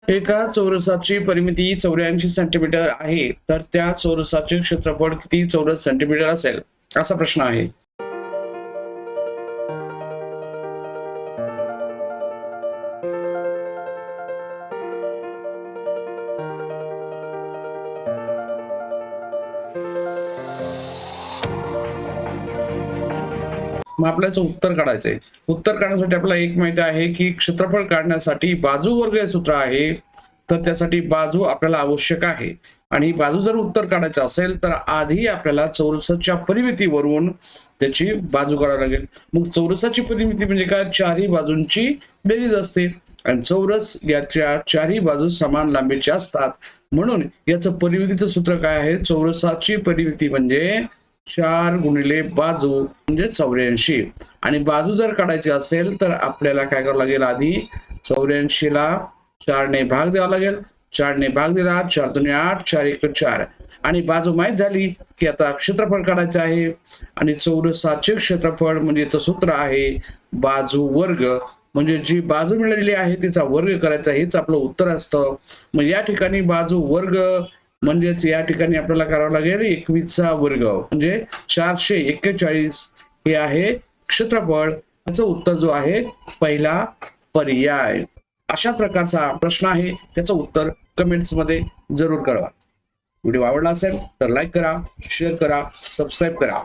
एका चौरसाची परिमिती 84 सेंटीमीटर आहे, तर त्या चौरसाचे क्षेत्रफळ किती चौरस सेंटीमीटर असेल, असा प्रश्न आहे. मग आपल्याला उत्तर काढायचंय. उत्तर काढण्यासाठी आपल्याला एक माहिती आहे की क्षेत्रफळ काढण्यासाठी बाजू वर्ग हे सूत्र आहे, तर त्यासाठी बाजू आपल्याला आवश्यक आहे. आणि बाजू जर उत्तर काढायचं असेल तर आधी आपल्याला चौरसाच्या परिमितीवरून त्याची बाजू काढावी लागेल. मग चौरसाची परिमिती म्हणजे काय, चारही बाजूंची बेरीज असते आणि चौरस याच्या चारही बाजू समान लांबीच्या असतात. म्हणून याचं परिमितीचं सूत्र काय आहे, चौरसाची परिमिती म्हणजे 4 गुणिले बाजू म्हणजे 84. आणि बाजू जर काढायची असेल तर आपल्याला काय करावं लागेल, आधी 84 ला 4 ने भाग द्यावा लागेल. 4 ने भाग दिला, 4 दूने 8, 4 1 4. आणि बाजू माहीत झाली की आता क्षेत्रफळ काढायचं आहे. आणि चौरसाचे क्षेत्रफळ म्हणजे याचं सूत्र आहे बाजू वर्ग, म्हणजे जी बाजू मिळालेली आहे तिचा वर्ग करायचा, हेच आपलं उत्तर असतं. मग या ठिकाणी बाजू वर्ग म्हणजेच या ठिकाणी आपल्याला करावं लागेल 21चा वर्ग म्हणजे 441 हे आहे क्षेत्रफळ. त्याचं उत्तर जो आहे पहिला पर्याय. अशा प्रकारचा प्रश्न आहे, त्याचं उत्तर कमेंट्स मध्ये जरूर करा. व्हिडिओ आवडला असेल तर लाईक करा, शेअर करा, सबस्क्राईब करा.